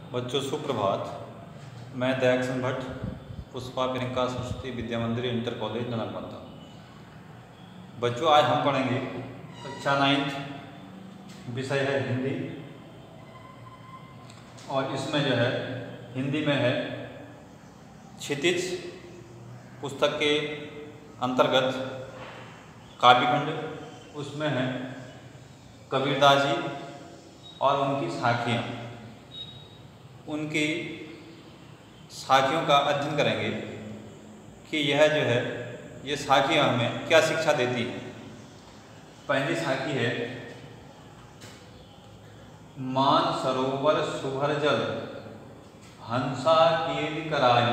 बच्चों सुप्रभात। मैं दयाक्षण भट्ट, पुष्पा प्रियंका सरस्वती विद्या मंदिर इंटर कॉलेज ननकबंधा। बच्चों आज हम पढ़ेंगे कक्षा 9, विषय है हिंदी। और इसमें जो है हिंदी में है क्षितिज पुस्तक के अंतर्गत काव्यखंड। उसमें है कबीरदास जी और उनकी साखियाँ। उनकी साखियों का अध्ययन करेंगे कि यह जो है ये साखियाँ हमें क्या शिक्षा देती हैं। पहली साखी है, मान सरोवर सुभर जल, हंसा कील कराई,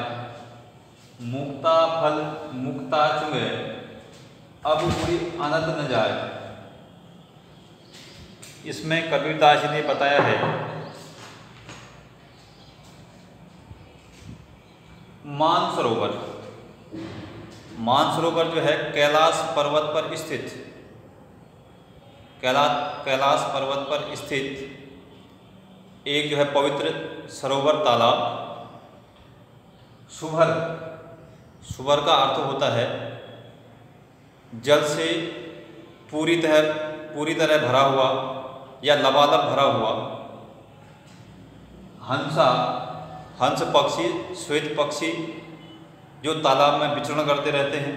मुक्ता फल मुक्ता चुगे, अब कोई अनंत न जाए। इसमें कबीरदास जी ने बताया है मानसरोवर जो है कैलाश पर्वत पर स्थित, कैलाश पर्वत पर स्थित एक जो है पवित्र सरोवर तालाब। सुभर का अर्थ होता है जल से पूरी तरह भरा हुआ या लबालब भरा हुआ। हंस पक्षी, श्वेत पक्षी जो तालाब में विचरण करते रहते हैं।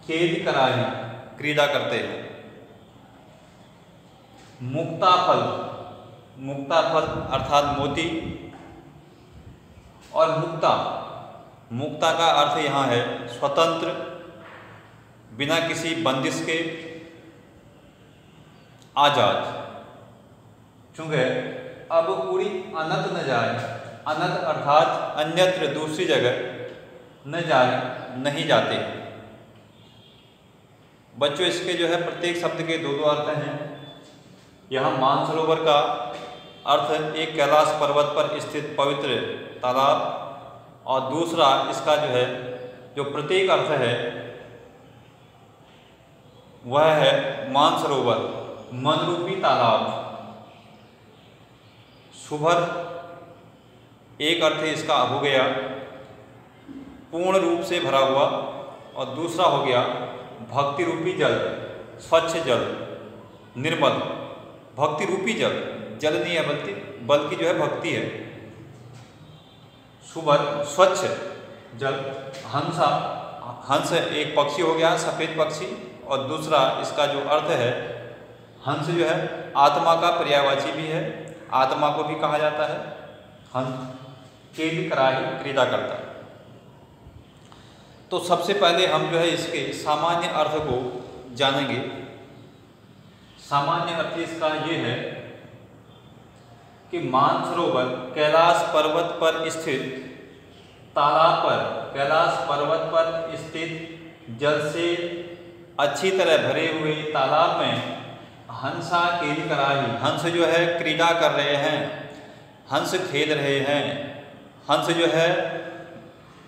खेल कराही, क्रीड़ा करते हैं। मुक्ता फल अर्थात मोती। और मुक्ता का अर्थ यहाँ है स्वतंत्र, बिना किसी बंदिश के आजाद। चूंकि अब पूरी अनंत न जाए, अनंत अर्थात अन्यत्र दूसरी जगह न जाए, नहीं जाते। बच्चों इसके जो है प्रत्येक शब्द के दो अर्थ हैं। यहाँ मानसरोवर का अर्थ एक कैलाश पर्वत पर स्थित पवित्र तालाब, और दूसरा इसका जो है जो प्रत्येक अर्थ है वह है मानसरोवर, मनरूपी तालाब। सुभर एक अर्थ इसका हो गया पूर्ण रूप से भरा हुआ, और दूसरा हो गया भक्ति रूपी जल, स्वच्छ जल, निर्मल। भक्ति रूपी जल नहीं है बल्कि जो है भक्ति है। सुभर स्वच्छ जल। हंस एक पक्षी हो गया, सफेद पक्षी, और दूसरा इसका जो अर्थ है हंस जो है आत्मा का पर्यायवाची भी है, आत्मा को भी कहा जाता है। हंस खेल कराही, क्रीड़ा करता है। तो सबसे पहले हम जो है इसके सामान्य अर्थ को जानेंगे। सामान्य अर्थ इसका ये है कि मानसरोवर कैलाश पर्वत पर स्थित तालाब पर, कैलाश पर्वत पर स्थित जल से अच्छी तरह भरे हुए तालाब में हंसा खेल कराही, हंस जो है क्रीड़ा कर रहे हैं, हंस खेल रहे हैं, हंस जो है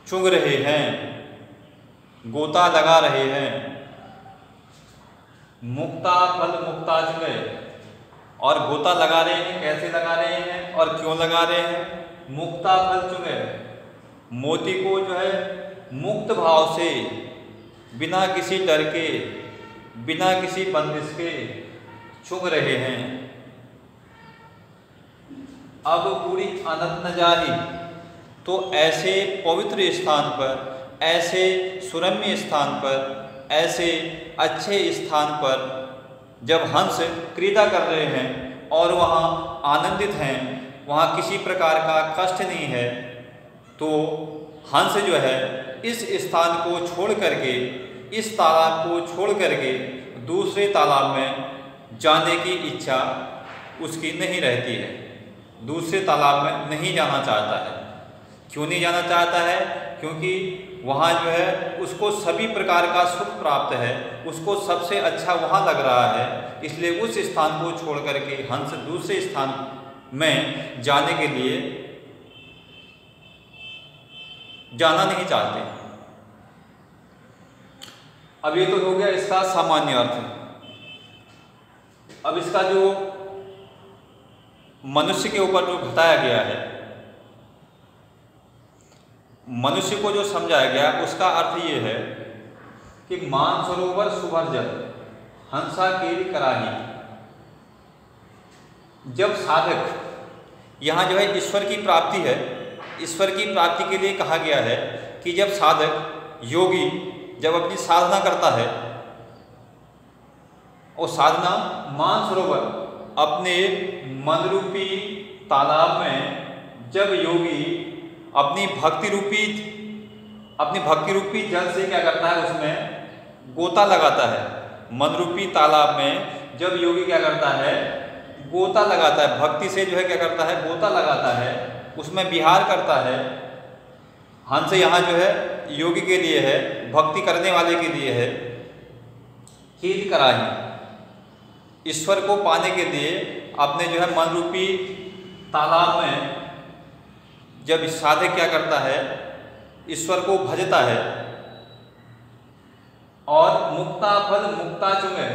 चुंग रहे हैं, गोता लगा रहे हैं। मुक्ता फल मुक्ता चुगे, और गोता लगा रहे हैं। कैसे लगा रहे हैं और क्यों लगा रहे हैं? मुक्ता फल चुगे, मोती को जो है मुक्त भाव से, बिना किसी डर के, बिना किसी बंदिश के चुग रहे हैं। अब पूरी अनंत न जाही, तो ऐसे पवित्र स्थान पर, ऐसे सुरम्य स्थान पर, ऐसे अच्छे स्थान पर जब हंस क्रीड़ा कर रहे हैं और वहाँ आनंदित हैं, वहाँ किसी प्रकार का कष्ट नहीं है, तो हंस जो है इस स्थान को छोड़ करके, इस तालाब को छोड़ करके दूसरे तालाब में जाने की इच्छा उसकी नहीं रहती है। दूसरे तालाब में नहीं जाना चाहता है। क्यों नहीं जाना चाहता है? क्योंकि वहाँ जो है उसको सभी प्रकार का सुख प्राप्त है, उसको सबसे अच्छा वहाँ लग रहा है। इसलिए उस स्थान को छोड़ करके हंस दूसरे स्थान में जाने के लिए जाना नहीं चाहते। अब ये तो हो गया इसका सामान्य अर्थ। अब इसका जो मनुष्य के ऊपर जो घटाया गया है, मनुष्य को जो समझाया गया उसका अर्थ ये है कि मानसरोवर सुभर हंसा केरी कराही। जब साधक यहाँ जो है ईश्वर की प्राप्ति है, ईश्वर की प्राप्ति के लिए कहा गया है कि जब साधक योगी जब अपनी साधना करता है और साधना मानसरोवर अपने मन रूपी तालाब में जब योगी अपनी भक्ति रूपी जल से क्या करता है, उसमें गोता लगाता है। मन रूपी तालाब में जब योगी क्या करता है, गोता लगाता है, भक्ति से जो है क्या करता है, गोता लगाता है, उसमें विहार करता है। हंस यहाँ जो है योगी के लिए है, भक्ति करने वाले के लिए है। कील कराही, ईश्वर को पाने के लिए अपने जो है मन रूपी तालाब में जब साधक क्या करता है, ईश्वर को भजता है। और मुक्ता फल मुक्ता चुंगे,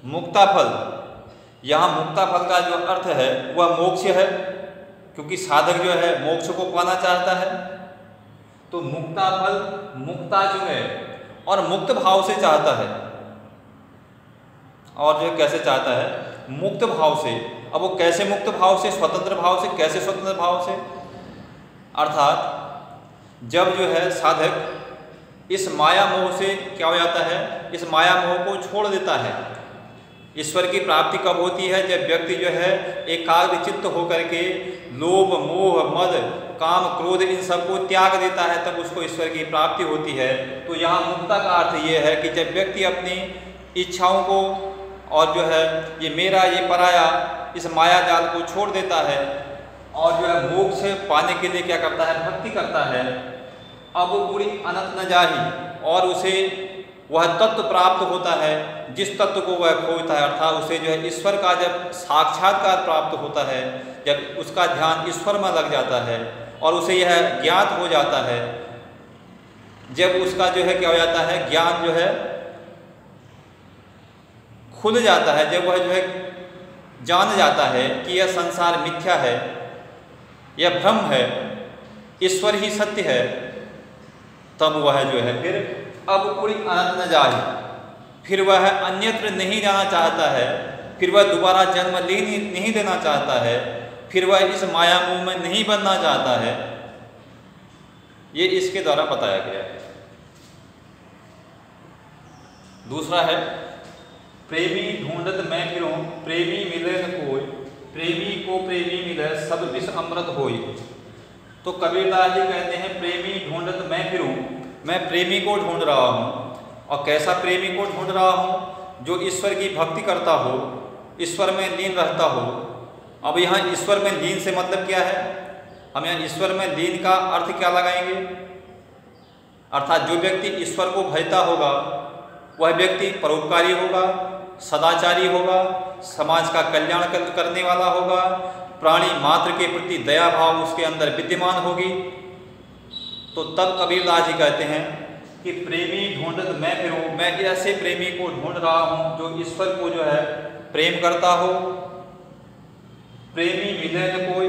मुक्ता फल, यहाँ मुक्ता फल का जो अर्थ है वह मोक्ष है, क्योंकि साधक जो है मोक्ष को पाना चाहता है। तो मुक्ता फल मुक्ता चुंगे, और मुक्त भाव से चाहता है। और जो कैसे चाहता है, मुक्त भाव से। अब वो कैसे मुक्त भाव से, स्वतंत्र भाव से, कैसे स्वतंत्र भाव से, अर्थात जब जो है साधक इस माया मोह से क्या हो जाता है, इस माया मोह को छोड़ देता है। ईश्वर की प्राप्ति कब होती है, जब व्यक्ति जो है एकाग्र चित्त होकर के लोभ मोह मद काम क्रोध इन सबको त्याग देता है, तब उसको ईश्वर की प्राप्ति होती है। तो यहाँ मुक्ता का अर्थ ये है कि जब व्यक्ति अपनी इच्छाओं को और जो है ये मेरा ये पराया इस माया जाल को छोड़ देता है और जो है मोक्ष पाने के लिए क्या करता है, भक्ति करता है। अब वो पूरी अनंत न जाही, और उसे वह तत्व प्राप्त होता है जिस तत्व को वह खोजता है, अर्थात उसे जो है ईश्वर का जब साक्षात्कार प्राप्त होता है, जब उसका ध्यान ईश्वर में लग जाता है और उसे यह ज्ञात हो जाता है, जब उसका जो है क्या हो जाता है, ज्ञान जो है खुल जाता है, जब वह जो है जान जाता है कि यह संसार मिथ्या है, यह भ्रम है, ईश्वर ही सत्य है, तब वह जो है फिर अब पूरी अनंत न जाए, फिर वह अन्यत्र नहीं जाना चाहता है, फिर वह दोबारा जन्म नहीं लेना चाहता है, फिर वह इस माया मोह में नहीं बनना चाहता है। ये इसके द्वारा बताया गया है। दूसरा है प्रेमी ढूंढत मैं फिरूं, प्रेमी मिले न कोई, प्रेमी को प्रेमी मिले सब विष अमृत होई। तो कबीरदास जी कहते हैं प्रेमी ढूंढत मैं फिरूं, मैं प्रेमी को ढूंढ रहा हूँ। और कैसा प्रेमी को ढूंढ रहा हूँ, जो ईश्वर की भक्ति करता हो, ईश्वर में लीन रहता हो। अब यहाँ ईश्वर में लीन से मतलब क्या है, हम यहाँ ईश्वर में लीन का अर्थ क्या लगाएंगे, अर्थात जो व्यक्ति ईश्वर को भजता होगा वह व्यक्ति परोपकारी होगा, सदाचारी होगा, समाज का कल्याण करने वाला होगा, प्राणी मात्र के प्रति दया भाव उसके अंदर विद्यमान होगी। तो तब कबीरदास जी कहते हैं कि प्रेमी ढूंढत मैं फिरूं, मैं ऐसे प्रेमी को ढूंढ रहा हूँ जो ईश्वर को जो है प्रेम करता हो। प्रेमी मिले न कोई,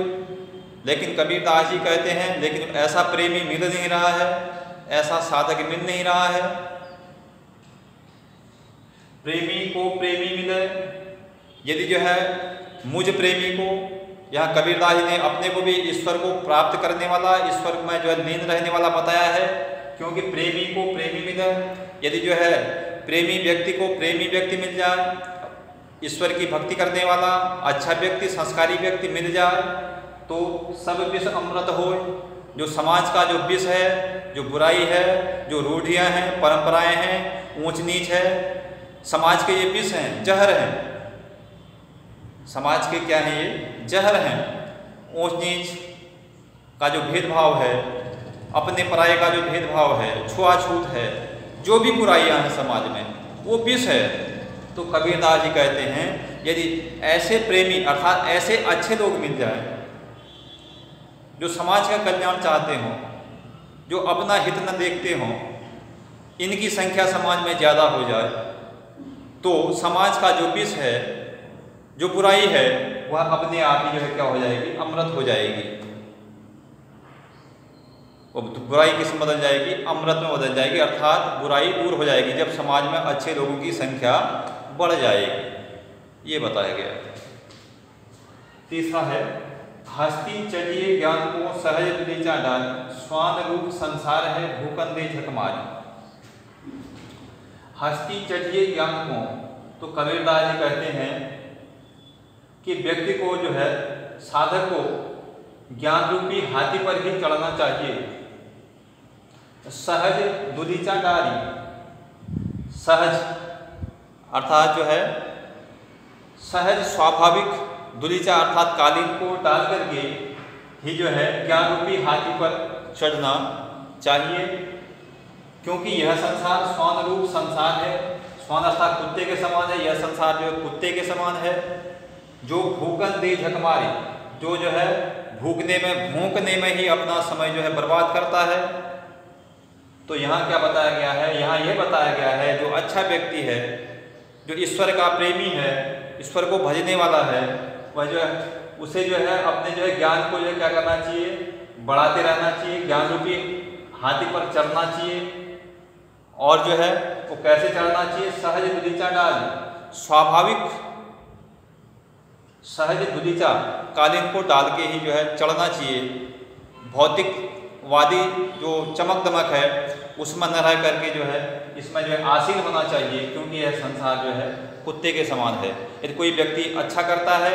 लेकिन कबीरदास जी कहते हैं लेकिन ऐसा प्रेमी मिल नहीं रहा है, ऐसा साधक मिल नहीं रहा है। प्रेमी को प्रेमी मिले, यदि जो है मुझ प्रेमी को, यहाँ कबीरदास जी ने अपने को भी ईश्वर को प्राप्त करने वाला, ईश्वर में जो है लीन रहने वाला बताया है, क्योंकि प्रेमी को प्रेमी मिले। यदि जो है प्रेमी व्यक्ति को प्रेमी व्यक्ति मिल जाए, ईश्वर की भक्ति करने वाला अच्छा व्यक्ति, संस्कारी व्यक्ति मिल जाए, तो सब विष अमृत हो। जो समाज का जो विष है, जो बुराई है, जो रूढ़ियाँ हैं, परंपराएं हैं, ऊंच नीच है, समाज के ये विष हैं, जहर हैं। समाज के क्या हैं, ये जहर हैं। ऊंच नीच का जो भेदभाव है, अपने पराये का जो भेदभाव है, छुआछूत है, जो भी बुराइयां हैं समाज में, वो विष है। तो कबीरदास जी कहते हैं यदि ऐसे प्रेमी अर्थात ऐसे अच्छे लोग मिल जाएं जो समाज का कल्याण चाहते हों, जो अपना हित न देखते हों, इनकी संख्या समाज में ज़्यादा हो जाए, तो समाज का जो विष है, जो बुराई है, वह अपने आप ही जो है क्या हो जाएगी, अमृत हो जाएगी। वो बुराई किसमें बदल जाएगी, अमृत में बदल जाएगी, अर्थात बुराई दूर हो जाएगी जब समाज में अच्छे लोगों की संख्या बढ़ जाएगी। ये बताया गया। तीसरा है हस्ती चढ़िए ज्ञान को सहज दुलीचा डाल, स्वान रूप संसार है भूकंदे झकमारी। हस्ती चढ़िए ज्ञान को, तो कबीरदास जी कहते हैं कि व्यक्ति को जो है, साधक को ज्ञान रूपी हाथी पर ही चढ़ना चाहिए। सहज दुलीचा डाली, सहज अर्थात जो है सहज स्वाभाविक, दुलीचा अर्थात कालीन को डाल करके ही जो है ज्ञान रूपी हाथी पर चढ़ना चाहिए, क्योंकि यह संसार स्वान रूप संसार है। स्वान अर्थात कुत्ते के समान है, यह संसार जो कुत्ते के समान है, जो भूकन दे झक मारे, जो है भूखने में भूखने में ही अपना समय जो है बर्बाद करता है। तो यहाँ क्या बताया गया है, यहाँ यह बताया गया है जो अच्छा व्यक्ति है, जो ईश्वर का प्रेमी है, ईश्वर को भजने वाला है, वह जो है उसे जो है अपने जो है ज्ञान को जो है क्या करना चाहिए, बढ़ाते रहना चाहिए, ज्ञान रूपी हाथी पर चढ़ना चाहिए। और जो है वो कैसे चढ़ना चाहिए, सहज दुलीचा डाल, स्वाभाविक सहज दुलीचा कालीन को डाल के ही जो है चढ़ना चाहिए। भौतिकवादी जो चमक दमक है उसमें न रह करके जो है इसमें जो है आसीन होना चाहिए, क्योंकि यह संसार जो है कुत्ते के समान है। यदि कोई व्यक्ति अच्छा करता है,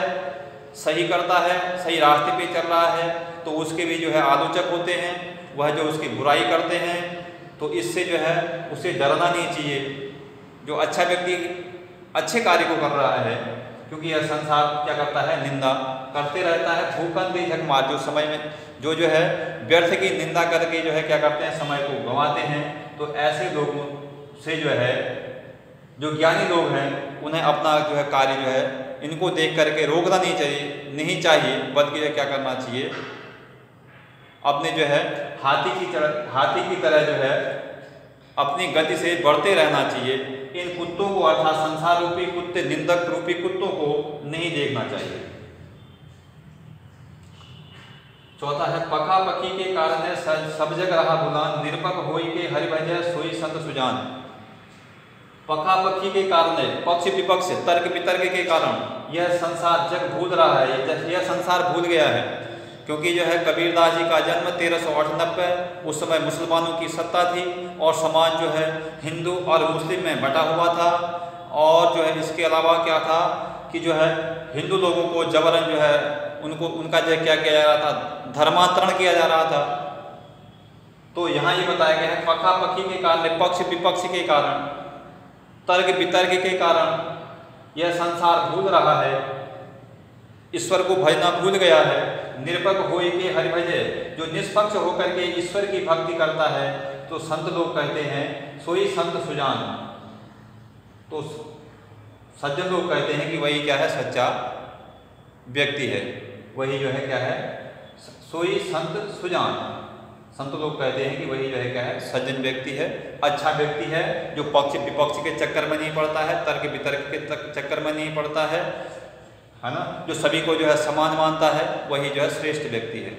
सही करता है, सही रास्ते पे चल रहा है, तो उसके भी जो है आलोचक होते हैं, वह जो उसकी बुराई करते हैं, तो इससे जो है उसे डरना नहीं चाहिए। जो अच्छा व्यक्ति अच्छे कार्य को कर रहा है, क्योंकि यह संसार क्या करता है, निंदा करते रहता है। भूकन दे झक मार, जो समय में जो है व्यर्थ की निंदा करके जो है क्या करते हैं, समय को गंवाते हैं। तो ऐसे लोगों से जो है जो ज्ञानी लोग हैं उन्हें अपना जो है कार्य जो है इनको देख करके रोकना नहीं चाहिए, बल्कि क्या करना चाहिए, अपने जो है हाथी की तरह जो है अपनी गति से बढ़ते रहना चाहिए। इन कुत्तों को अर्थात संसार रूपी कुत्ते, निंदक रूपी कुत्तों को नहीं देखना चाहिए। चौथा है पखा पखी के कारण सब जग रहा बुलान, निरपक होई के हरि भजय सोई संत सुजान। पखा पखी के कारण, पक्ष विपक्ष, तर्क वितर्क के कारण यह संसार जग भूल रहा है, यह संसार भूल गया है। क्योंकि जो है कबीरदास जी का जन्म 1398, उस समय मुसलमानों की सत्ता थी और समाज जो है हिंदू और मुस्लिम में बटा हुआ था। और जो है इसके अलावा क्या था कि जो है हिंदू लोगों को जबरन जो है उनका जो क्या किया जा रहा था, धर्मांतरण किया जा रहा था। तो यहाँ ये बताया गया है पखा पखी के कारण, पक्ष विपक्ष के कारण, तर्क वितर्क के कारण यह संसार भूल रहा है, ईश्वर को भजना भूल गया है। निरपक होई के हरि भजे, जो निष्पक्ष होकर के ईश्वर की भक्ति करता है, तो संत लोग कहते हैं सोई संत सुजान। तो सज्जन लोग कहते हैं कि वही क्या है, सच्चा व्यक्ति है, वही जो है क्या है, सोई संत सुजान। संत लोग कहते हैं कि वही जो है क्या है, सज्जन व्यक्ति है, अच्छा व्यक्ति है, जो पक्ष विपक्ष के चक्कर में नहीं पड़ता है, तर्क वितर्क के चक्कर में नहीं पड़ता है ना, जो सभी को जो है समान मानता है, वही जो है श्रेष्ठ व्यक्ति है।